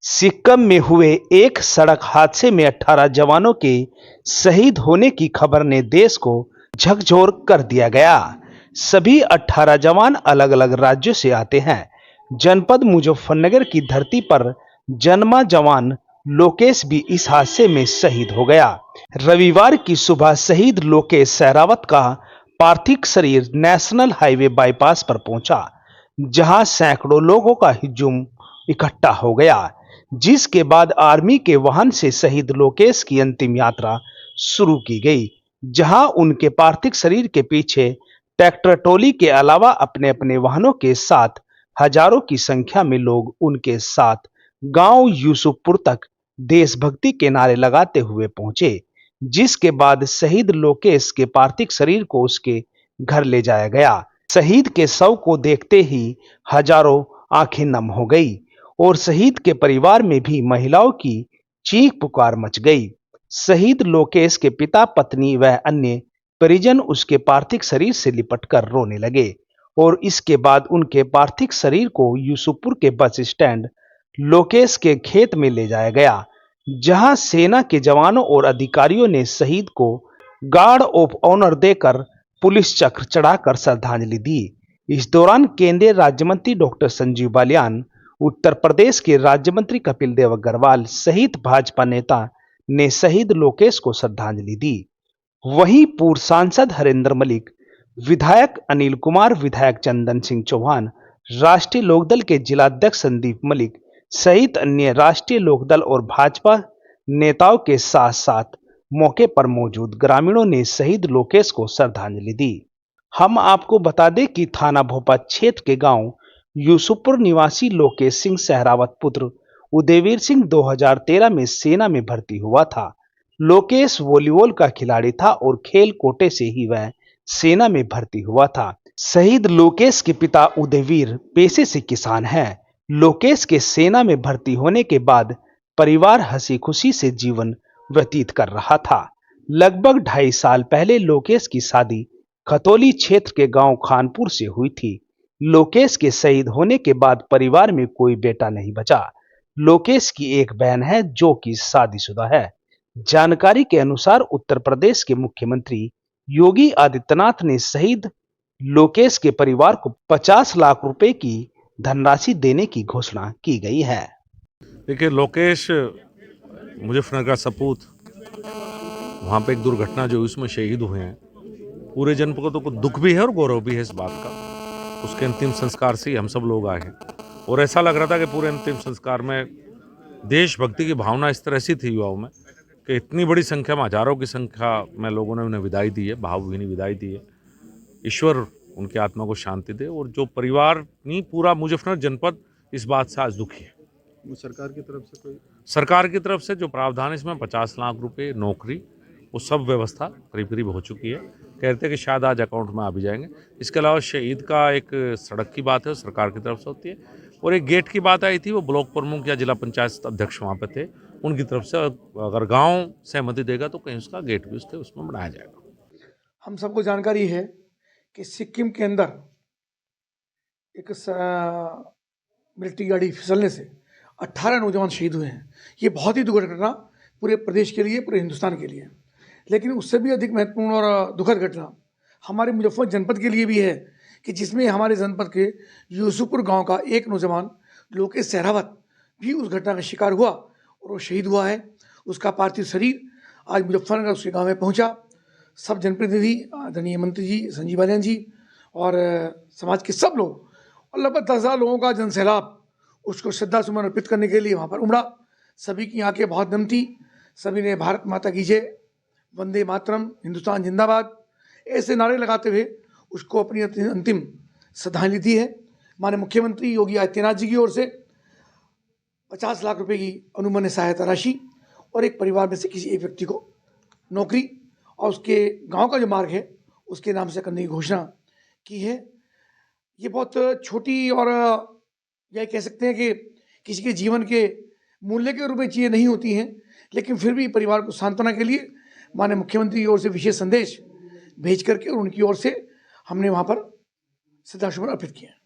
सिक्किम में हुए एक सड़क हादसे में 18 जवानों के शहीद होने की खबर ने देश को झकझोर कर दिया गया। सभी 18 जवान अलग अलग राज्यों से आते हैं। जनपद मुजफ्फरनगर की धरती पर जन्मा जवान लोकेश भी इस हादसे में शहीद हो गया। रविवार की सुबह शहीद लोकेश सहरावत का पार्थिव शरीर नेशनल हाईवे बाईपास पर पहुंचा, जहां सैकड़ों लोगों का हुजूम इकट्ठा हो गया, जिसके बाद आर्मी के वाहन से शहीद लोकेश की अंतिम यात्रा शुरू की गई, जहां उनके पार्थिव शरीर के पीछे ट्रैक्टर ट्रॉली के अलावा अपने अपने वाहनों के साथ हजारों की संख्या में लोग उनके साथ गांव यूसुफपुर तक देशभक्ति के नारे लगाते हुए पहुंचे, जिसके बाद शहीद लोकेश के पार्थिव शरीर को उसके घर ले जाया गया। शहीद के शव को देखते ही हजारों आंखें नम हो गई और शहीद के परिवार में भी महिलाओं की चीख पुकार मच गई। शहीद लोकेश के पिता, पत्नी व अन्य परिजन उसके पार्थिव शरीर से लिपटकर रोने लगे और इसके बाद उनके पार्थिव शरीर को यूसुफपुर के बस स्टैंड लोकेश के खेत में ले जाया गया, जहां सेना के जवानों और अधिकारियों ने शहीद को गार्ड ऑफ ऑनर देकर पुलिस चक्र चढ़ाकर श्रद्धांजलि दी। इस दौरान केंद्रीय राज्य मंत्री डॉक्टर संजीव बालियान, उत्तर प्रदेश के राज्य मंत्री कपिल देव अग्रवाल सहित भाजपा नेता ने शहीद लोकेश को श्रद्धांजलि दी। वहीं पूर्व सांसद हरेंद्र मलिक, विधायक अनिल कुमार, विधायक चंदन सिंह चौहान, राष्ट्रीय लोकदल के जिलाध्यक्ष संदीप मलिक सहित अन्य राष्ट्रीय लोकदल और भाजपा नेताओं के साथ साथ मौके पर मौजूद ग्रामीणों ने शहीद लोकेश को श्रद्धांजलि दी। हम आपको बता दें कि थाना भोपा क्षेत्र के गांव यूसुफपुर निवासी लोकेश सिंह सहरावत पुत्र उदयवीर सिंह 2013 में सेना में भर्ती हुआ था। लोकेश वॉलीबॉल का खिलाड़ी था और खेल कोटे से ही वह सेना में भर्ती हुआ था। शहीद लोकेश के पिता उदयवीर पेशे से किसान हैं। लोकेश के सेना में भर्ती होने के बाद परिवार हंसी खुशी से जीवन व्यतीत कर रहा था। लगभग 2.5 साल पहले लोकेश की शादी खतौली क्षेत्र के गांव खानपुर से हुई थी। लोकेश के शहीद होने के बाद परिवार में कोई बेटा नहीं बचा। लोकेश की एक बहन है जो कि शादीशुदा है। जानकारी के अनुसार उत्तर प्रदेश के मुख्यमंत्री योगी आदित्यनाथ ने शहीद लोकेश के परिवार को 50 लाख रुपए की धनराशि देने की घोषणा की गई है। देखिए, लोकेश मुजफ्फरनगर का सपूत, वहाँ पे एक दुर्घटना जो उसमें शहीद हुए हैं, पूरे जनपद को दुख भी है और गौरव भी है इस बात का। उसके अंतिम संस्कार से ही हम सब लोग आए हैं और ऐसा लग रहा था कि पूरे अंतिम संस्कार में देशभक्ति की भावना इस तरह से थी युवाओं में कि इतनी बड़ी संख्या में, हजारों की संख्या में लोगों ने उन्हें विदाई दी है, भावभीनी विदाई दी है। ईश्वर उनकी आत्मा को शांति दे। और जो परिवार नहीं, पूरा मुजफ्फरनगर जनपद इस बात से आज दुखी है। सरकार की तरफ से जो प्रावधान है इसमें 50 लाख रुपए, नौकरी, वो सब व्यवस्था करीब करीब हो चुकी है। कहते हैं कि शायद आज अकाउंट में आ भी जाएंगे। इसके अलावा शहीद का एक सड़क की बात है, सरकार की तरफ से होती है, और एक गेट की बात आई थी, वो ब्लॉक प्रमुख या जिला पंचायत अध्यक्ष वहाँ पे थे, उनकी तरफ से अगर गांव सहमति देगा तो कहीं उसका गेट भी उसमें बनाया जाएगा। हम सबको जानकारी है कि सिक्किम के अंदर एक मिलिट्री गाड़ी फिसलने से 18 नौजवान शहीद हुए हैं। ये बहुत ही दुखद घटना पूरे प्रदेश के लिए, पूरे हिंदुस्तान के लिए। लेकिन उससे भी अधिक महत्वपूर्ण और दुखद घटना हमारे मुजफ्फरनगर जनपद के लिए भी है कि जिसमें हमारे जनपद के यूसुफपुर गांव का एक नौजवान लोकेश सहरावत भी उस घटना का शिकार हुआ और वो शहीद हुआ है। उसका पार्थिव शरीर आज मुजफ्फरनगर उसके गाँव में पहुँचा। सब जनप्रतिनिधि, आदरणीय मंत्री जी संजीव बालियान जी और समाज के सब लोग और लगभग 10,000 लोगों का जनसैलाब उसको श्रद्धा सुमन अर्पित करने के लिए वहाँ पर उमड़ा। सभी की आंखें बहुत नम थी। सभी ने भारत माता की जय, वंदे मातरम, हिंदुस्तान जिंदाबाद ऐसे नारे लगाते हुए उसको अपनी अंतिम श्रद्धांजलि दी है। माननीय मुख्यमंत्री योगी आदित्यनाथ जी की ओर से 50 लाख रुपए की अनुमन्य सहायता राशि और एक परिवार में से किसी एक व्यक्ति को नौकरी और उसके गांव का जो मार्ग है उसके नाम से करने की घोषणा की है। ये बहुत छोटी और यह कह सकते हैं कि किसी के जीवन के मूल्य के रूप में चीज़ें नहीं होती हैं, लेकिन फिर भी परिवार को सांत्वना के लिए माननीय मुख्यमंत्री की ओर से विशेष संदेश भेज करके और उनकी ओर से हमने वहाँ पर श्रद्धासुमन अर्पित किए हैं।